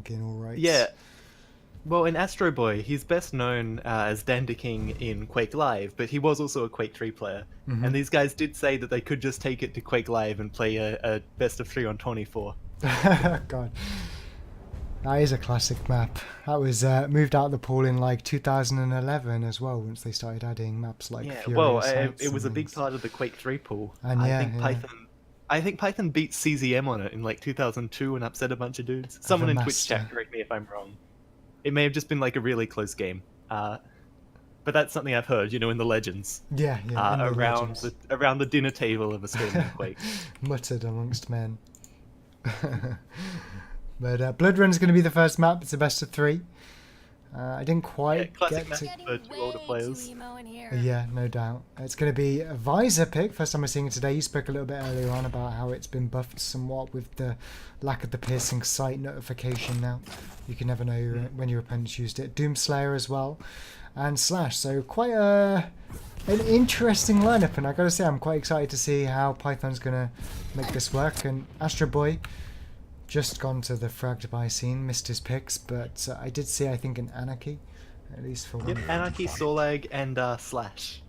think, in all rights. Yeah. Well, in Astro Boy, he's best known as Dander King in Quake Live, but he was also a Quake 3 player. And these guys did say that they could just take it to Quake Live and play a best of 3 on 24. God. That is a classic map. That was moved out of the pool in like 2011 as well, once they started adding maps like Furious Heights it was a and big things. part of the Quake 3 pool. And I think Python beat CZM on it in like 2002 and upset a bunch of dudes. Someone in Twitch chat, correct me if I'm wrong. It may have just been like a really close game. But that's something I've heard, you know, in the legends. Yeah, Around the dinner table of Australian Quake. Muttered amongst men. But Blood Run's going to be the first map. It's a best of 3. I didn't quite classic get to... map for 2 older players. Yeah, no doubt. It's going to be a Visor pick. First time we're seeing it today. You spoke a little bit earlier on about how it's been buffed somewhat with the lack of the piercing sight notification now. You can never know when your opponent's used it. Doomslayer as well. And Slash. So quite an interesting lineup. And I got to say, I'm quite excited to see how Python's going to make this work. And Astro Boy just gone to the fragged by scene, missed his picks, but I did see, I think, an Anarchy, at least for one. Yep, Anarchy, Solag, and Slash.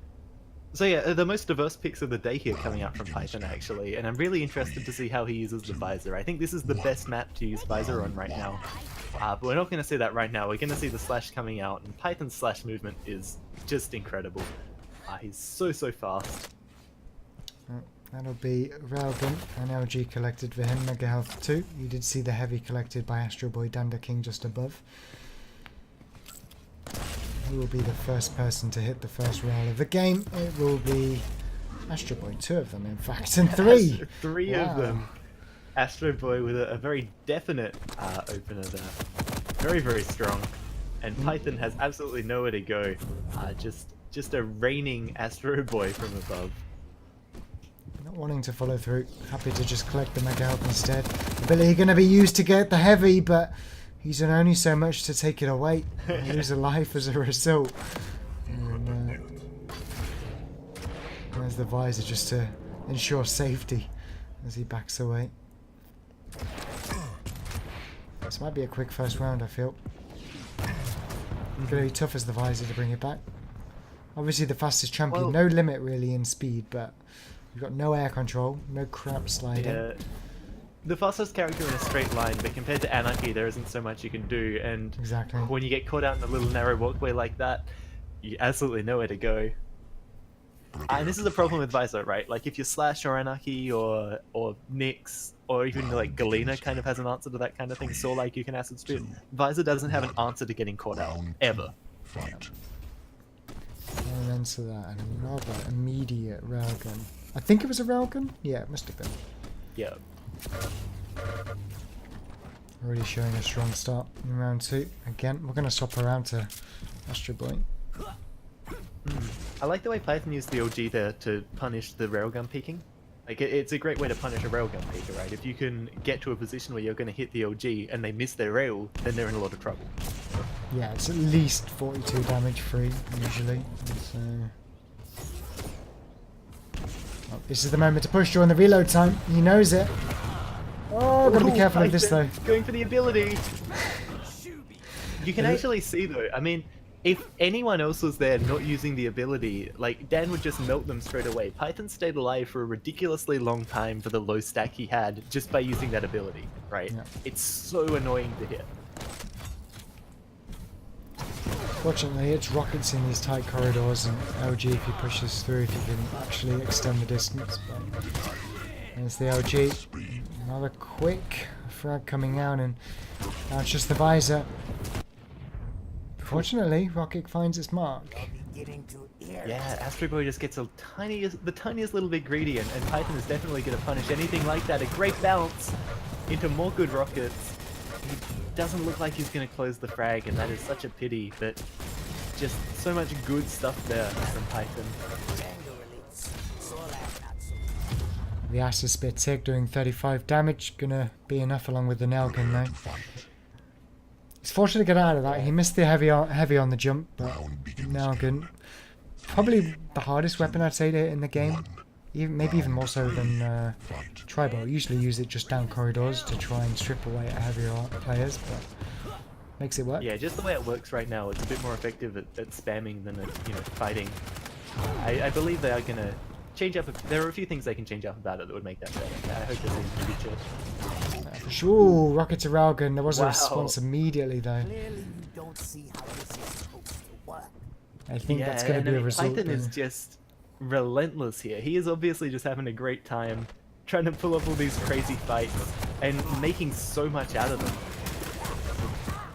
So yeah, the most diverse picks of the day here coming out from Python, actually, and I'm really interested to see how he uses the Visor. I think this is the best map to use Visor on right now, but we're not going to see that right now. We're going to see the Slash coming out, and Python's Slash movement is just incredible. He's so fast. That'll be Railgun and LG collected for him, Mega Health 2. You did see the heavy collected by Astro Boy Dander King just above. Who will be the first person to hit the first rail of the game? It will be Astro Boy, 2 of them in fact, and 3! 3 of them. Astro Boy with a very definite opener there. Very strong. And Python has absolutely nowhere to go. Just a reigning Astro Boy from above. Not wanting to follow through, happy to just collect the Mega Health instead. Ability going to be used to get the heavy, but he's done only so much to take it away. Lose a life as a result. And there's the Visor just to ensure safety as he backs away. This might be a quick first round, I feel. It's going to be tough as the Visor to bring it back. Obviously the fastest champion, well, no limit really in speed, but you've got no air control, no crap sliding. Yeah. The fastest character in a straight line, but compared to Anarchy, there isn't so much you can do. And exactly. When you get caught out in a little narrow walkway like that, you absolutely know where to go. And this is the problem with Visor, right? Like if you Slash or Anarchy or Nyx or even like Galena kind of has an answer to that kind of thing, so like you can Acid Spit. Visor doesn't have an answer to getting caught out ever. And answer that, and another immediate railgun. I think it was a railgun? Yeah, it must have been. Yeah. Already showing a strong start in round 2. Again, we're going to swap around to Astro Boy. I like the way Python used the OG there to punish the railgun peeking. Like it's a great way to punish a railgun peeker, right? If you can get to a position where you're going to hit the OG and they miss their rail, then they're in a lot of trouble. Yeah, it's at least 42 damage free usually. So... Oh, this is the moment to push during the reload time. He knows it. Oh, gotta be careful of this though. Going for the ability. You can actually see though, I mean, if anyone else was there not using the ability, like Dan would just melt them straight away. Python stayed alive for a ridiculously long time for the low stack he had just by using that ability, right? Yeah. It's so annoying to hit. Fortunately, it's rockets in these tight corridors, and LG, if he pushes through, if he can actually extend the distance. But there's the LG. Another quick frag coming out, and now it's just the Visor. Fortunately, Rocket finds its mark. Yeah, Astro Boy just gets the tiniest little bit greedy, and Python is definitely going to punish anything like that. A great bounce into more good rockets. He doesn't look like he's going to close the frag, and that is such a pity, but just so much good stuff there from Python. The Acid Spit tick doing 35 damage, gonna be enough along with the nail gun though. He's fortunate to get out of that. He missed the heavy on the jump, but nail gun, probably the hardest weapon I'd say to hit in the game. Maybe even more so than Tribo. I usually use it just down corridors to try and strip away at heavier players, but Makes it work. Yeah, just the way it works right now, it's a bit more effective at spamming than at, fighting. I believe they are going to change up. There are a few things they can change up about it that would make that better. I hope they see in the future. For sure. Rocket to Railgun. There was a Wow. response immediately though. Clearly you don't see how this is supposed to work. I think Yeah, that's going to and be I a mean, result. Python is though. just relentless here. He is obviously just having a great time trying to pull off all these crazy fights and making so much out of them.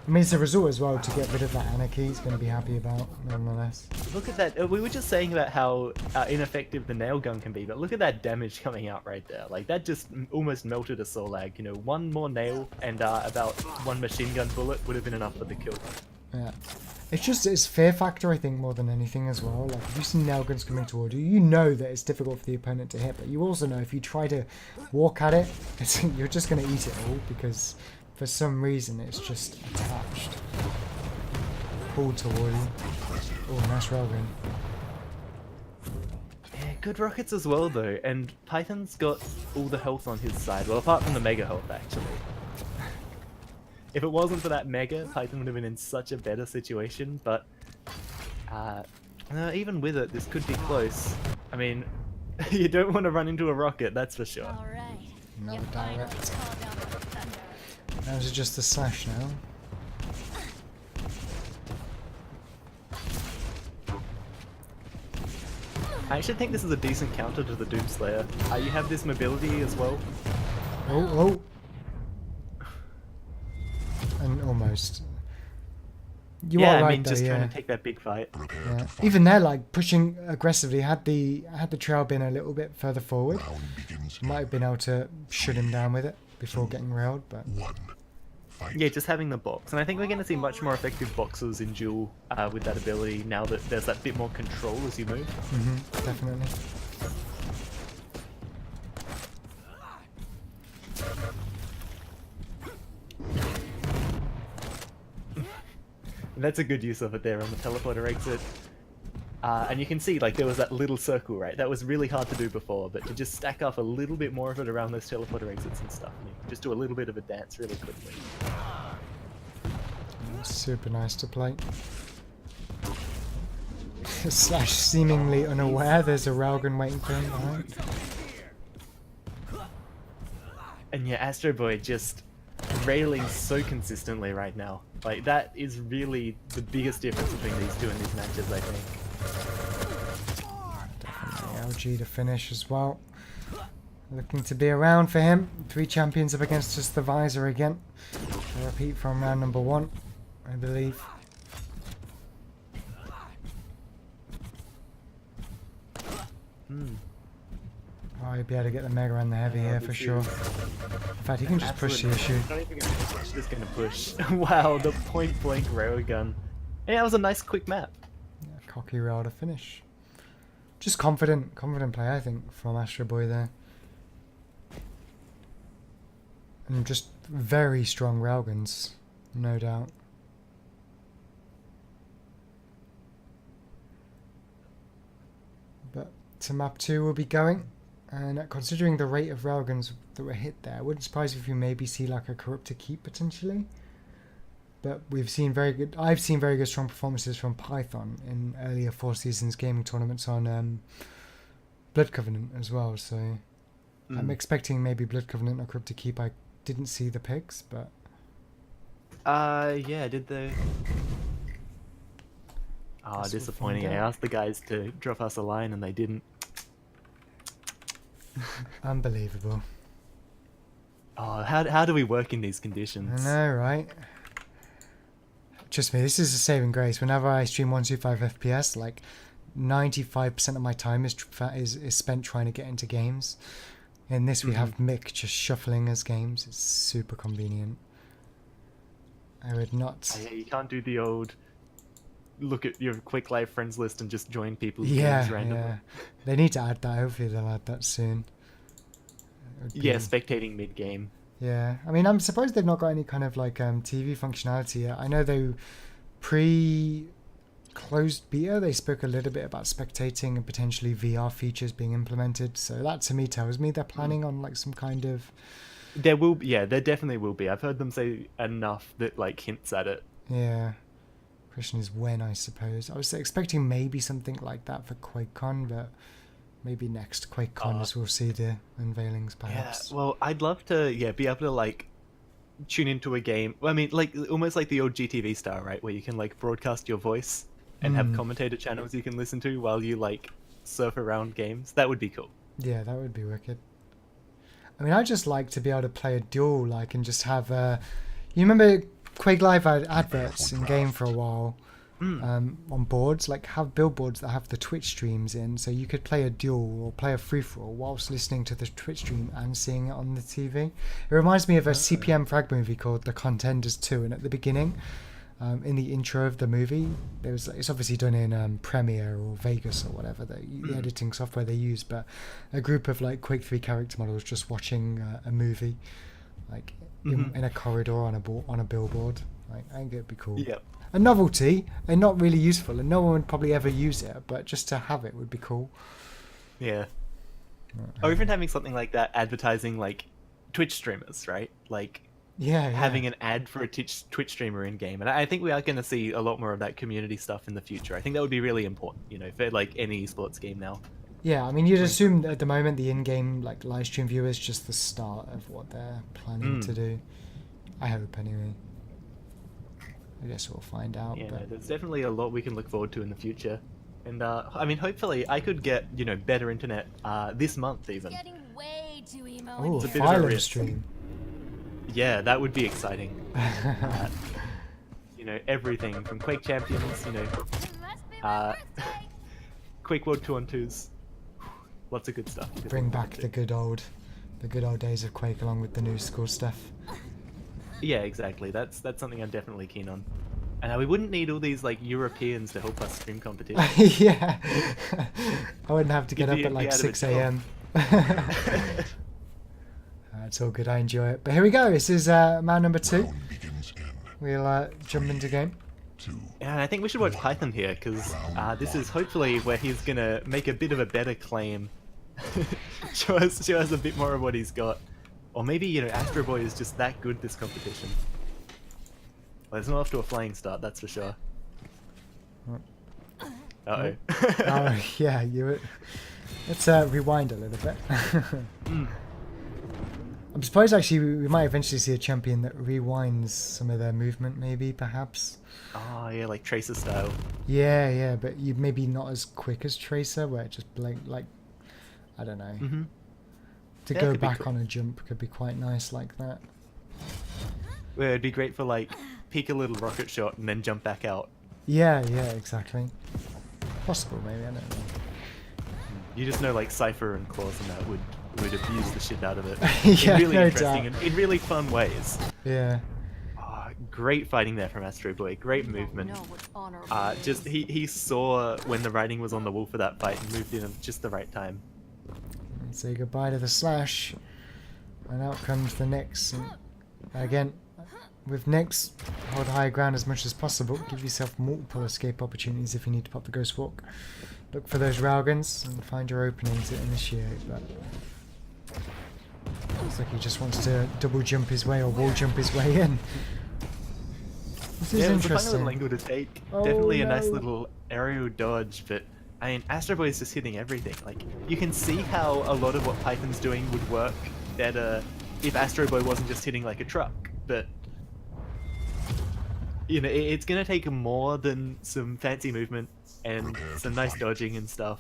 I mean, it's a result as well to get rid of that anarchy. He's going to be happy about, nonetheless. Look at that. We were just saying about how ineffective the nail gun can be, but look at that damage coming out right there. Like, that just almost melted a Solag. One more nail and about one machine gun bullet would have been enough for the kill. Yeah. It's fear factor, I think, more than anything as well. Like, if you see nail guns coming toward you, you know that it's difficult for the opponent to hit, but you also know if you try to walk at it, you're just going to eat it all because for some reason it's just attached. Pulled toward you. Oh, nice railgun. Yeah, good rockets as well, though, and Python's got all the health on his side. Well, apart from the mega health, actually. If it wasn't for that mega, Python would have been in such a better situation, but even with it, this could be close. I mean, you don't want to run into a rocket, that's for sure. All right. Another You finally direct. called down the thunder. That was just the slash now. I actually think this is a decent counter to the Doomslayer. You have this mobility as well. Oh. And almost. You Yeah, are right, I mean, though, just yeah. trying to take that big fight. Yeah. Even they're like pushing aggressively. Had the trail been a little bit further forward, might have been able to shut him down with it before getting railed. But Yeah, just having the box. And I think we're going to see much more effective boxes in duel with that ability now that there's that bit more control as you move. definitely. And that's a good use of it there on the teleporter exit. And you can see, like, there was that little circle, right? That was really hard to do before, but to just stack up a little bit more of it around those teleporter exits and stuff, and you can just do a little bit of a dance really quickly. Super nice to play. Slash seemingly unaware there's a railgun waiting for him behind. And yeah, Astroboy just railing so consistently right now. Like, that is really the biggest difference between these two in these matches, I think. Definitely LG to finish as well. Looking to be around for him. 3 champions up against just the Visor again. A repeat from round number 1, I believe. Oh, he'd be able to get the Mega and the Heavy here for sure. In fact, he can just push the issue. Not even gonna push, just gonna push. Wow, the point blank railgun. Yeah, that was a nice quick map. Yeah, cocky rail to finish. Just confident play, I think, from Astroboy there. And just very strong railguns, no doubt. But to map 2 we'll be going. And considering the rate of railguns that were hit there, I wouldn't surprise if you maybe see like a corruptor keep potentially. But I've seen very good strong performances from Python in earlier 4 seasons gaming tournaments on Blood Covenant as well. So I'm expecting maybe Blood Covenant or corruptor keep. I didn't see the picks, but Yeah, did they? Oh, Guess we'll disappointing. find I out. asked the guys to drop us a line and they didn't. unbelievable. Oh, how do we work in these I conditions? know, right? Trust me, this is a saving grace. Whenever I stream 125 FPS, like 95% of my time is spent trying to get into games. In this, we have Mick just shuffling his games. It's super convenient. I would not. Oh, yeah, you can't do the old look at your quick live friends list and just join people's Yeah, games randomly. yeah. They need to add that. Hopefully, they'll add that soon. It would Yeah, be- spectating mid game. Yeah, I mean, I'm surprised they've not got any kind of like TV functionality yet. I know they pre-closed beta, they spoke a little bit about spectating and potentially VR features being implemented. So that to me tells me they're planning on like some kind of. There will be, yeah, there definitely will be. I've heard them say enough that like hints at it. Yeah. Question is when, I suppose. I was expecting maybe something like that for QuakeCon, but maybe next QuakeCon as we'll see the unveilings, Yeah, perhaps. well, I'd love to, be able to like tune into a game. I mean, like almost like the old GTV style, right? Where you can like broadcast your voice and have commentator channels you can listen to while you like surf around games. That would be cool. Yeah, that would be wicked. I mean, I'd just like to be able to play a duel, like, and just have. You remember Quake Live had adverts in game for a while on boards, like have billboards that have the Twitch streams in, so you could play a duel or play a free for all whilst listening to the Twitch stream and seeing it on the TV. It reminds me of a CPM frag movie called The Contenders 2, and at the beginning, in the intro of the movie, it's obviously done in Premiere or Vegas or whatever the editing software they use, but a group of like Quake 3 character models just watching a movie, like in a corridor on a billboard. Like, I think it'd be cool. Yep. A novelty and not really useful, and no one would probably ever use it, but just to have it would be cool. Yeah. Or even having something like that advertising like Twitch streamers, right? Like having an ad for a Twitch streamer in game, and I think we are going to see a lot more of that community stuff in the future. I think that would be really important, for like any esports game now. Yeah, I mean, you'd assume that at the moment the in-game like live stream view is just the start of what they're planning to do. I hope anyway. I guess we'll find out. Yeah, but... there's definitely a lot we can look forward to in the future, and I mean, hopefully, I could get better internet this month even. Getting way too emo. Oh, It's a bit of a Phylum risk. stream. Yeah, that would be exciting. Everything from Quake Champions, Must be my birthday. Quake World 2-on-2s, lots of good stuff. Bring back the good old days of Quake along with the new school stuff. Yeah, exactly. That's something I'm definitely keen on. And we wouldn't need all these like Europeans to help us stream competition. Yeah, I wouldn't have to get You'd up be at like out of 6 a a.m. It's all good. I enjoy it. But here we go. This is man number 2. We'll jump into game. And I think we should watch Python here, because this is hopefully where he's gonna make a bit of a better claim. show us a bit more of what he's got. Or maybe, Astroboy is just that good this competition. Well, it's not off to a flying start, that's for sure. Uh-oh. Oh, yeah, let's rewind a little bit. I'm surprised actually we might eventually see a champion that rewinds some of their movement, maybe, perhaps. Oh, yeah, like Tracer style. Yeah, but you maybe not as quick as Tracer, where it just like I don't know. To go back cool. on a jump could be quite nice like that. Well, it'd be great for like peek a little rocket shot and then jump back out. Yeah, exactly. Possible, maybe, I don't know. You just know like Cypher and Claws and that would abuse the shit out of it. Yeah, in really no interesting doubt. and in really fun ways. Yeah. Oh, great fighting there from Astroboy. Great movement. Know what honorable Just he saw when the writing was on the wall for that fight and moved in at just the right time. And say goodbye to the slash. And out comes the Nyx. And again, with Nyx, hold high ground as much as possible. Give yourself multiple escape opportunities if you need to pop the Ghost Walk. Look for those railguns and find your opening to initiate, but looks like he just wants to double jump his way or wall jump his way in. This is Yeah, it was a fun interesting. little angle to take. Oh, Definitely a nice no. little aerial dodge, but I mean, Astroboy is just hitting everything. Like, you can see how a lot of what Python's doing would work better if Astroboy wasn't just hitting like a truck, but it's gonna take more than some fancy movement and some nice dodging and stuff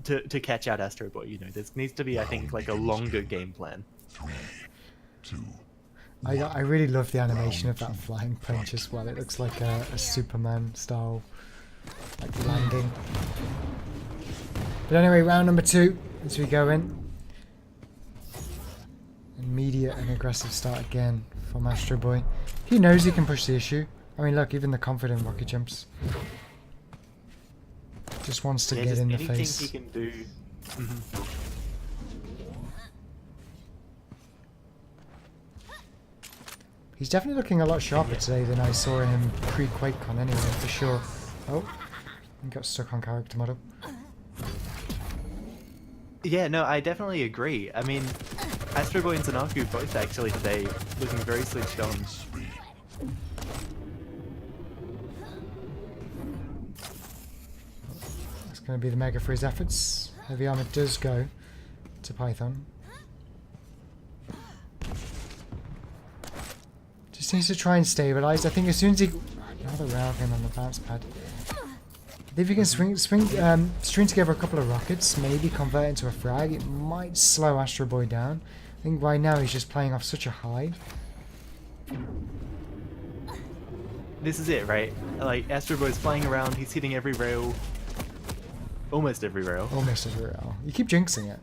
to catch out Astroboy. There needs to be, I think, like a longer game plan. I really love the animation of that flying punch as well. It looks like a Superman style like landing. But anyway, round number 2 as we go in. Immediate and aggressive start again from Astroboy. He knows he can push the issue. I mean, look, even the confident rocket jumps. Just wants to get just in the anything face. he can do. He's definitely looking a lot sharper today than I saw him pre-QuakeCon anyway, for sure. Oh, he got stuck on character model. Yeah, no, I definitely agree. I mean, Astroboy and Zanaku both actually today looking very switched on. going to be the mega for his efforts. Heavy armor does go to Python. Just needs to try and stabilize. I think as soon as he... Another railgun on the bounce pad. If you can string together a couple of rockets, maybe convert into a frag, it might slow Astro Boy down. I think right now he's just playing off such a high. This is it, right? Like, Astro Boy's flying around, he's hitting every rail. Almost every rail. Almost every rail. You keep jinxing it.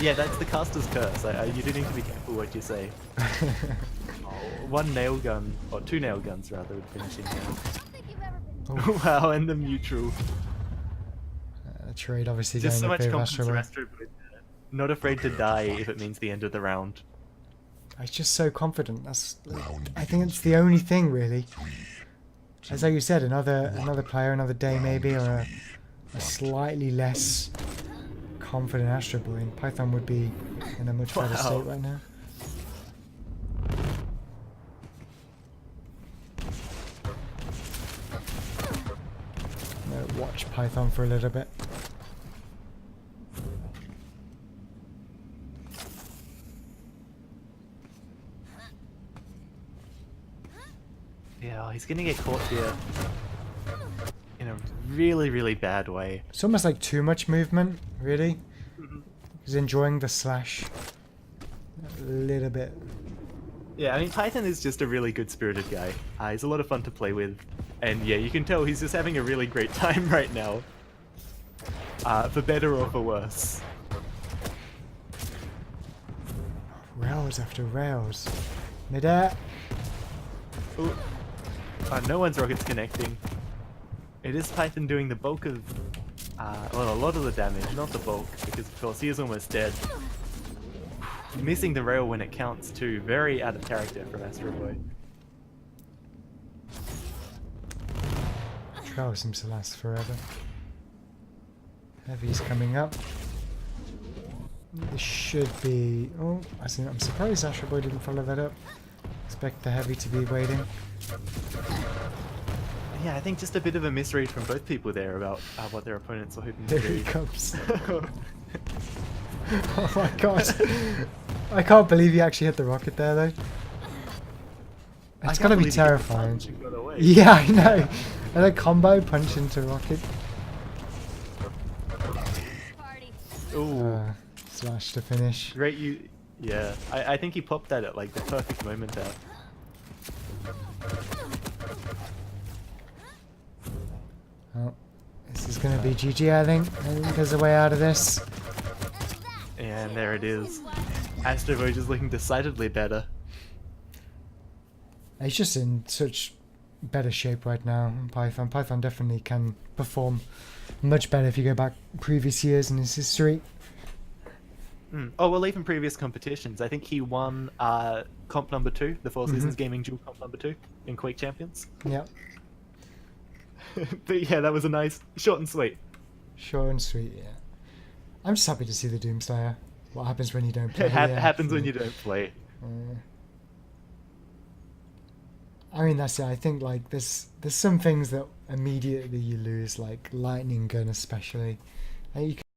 Yeah, that's the caster's curse. You do need to be careful what you say. One nail gun, or two nail guns rather, would finish him down. Wow, and the mutual. Trade obviously Just so going much in favour of confidence Astro for Boy. Astro Boy. Not afraid to die if it means the end of the round. He's just so confident. I think it's the only thing really. As like you said, another player, another day maybe, or a slightly less confident Astro Boy, and Python would be in a much better state right now. I'm gonna watch Python for a little bit. Yeah, he's gonna get caught here in a really, really bad way. It's almost like too much movement, really. He's enjoying the slash a little bit. Yeah, I mean, Python is just a really good-spirited guy. He's a lot of fun to play with. And yeah, you can tell he's just having a really great time right now. For better or for worse. Rails after rails. Mid-air. Ooh. No one's rockets connecting. It is Python doing the bulk of... well, a lot of the damage, not the bulk, because of course he is almost dead. Missing the rail when it counts too. Very out of character from Astro Boy. Trial seems to last forever. Heavy's coming up. This should be... Oh, I'm surprised Astro Boy didn't follow that up. Expect the heavy to be waiting. Yeah, I think just a bit of a misread from both people there about what their opponents were hoping to Here he do. comes. Oh my god. I can't believe he actually hit the rocket there though. It's gotta be terrifying. Yeah, I know. And a combo punch into rocket. Party. Ooh, Slash to finish. great you. Yeah, I think he popped that at like the perfect moment there. Oh, this is gonna be GG, I think. I think there's a way out of this. And there it is. Astro Boy just looking decidedly better. He's just in such better shape right now. Python definitely can perform much better if you go back previous years in his history. Oh, well, even previous competitions. I think he won comp number 2, the Four Seasons Gaming Duel comp number 2 in Quake Champions. Yeah, But yeah, that was a nice, short and sweet. short and sweet. Yeah, I'm just happy to see the Doomslayer. What happens when you don't play? It happens when you don't play. I mean, that's it. I think like there's some things that immediately you lose, like lightning gun especially. And you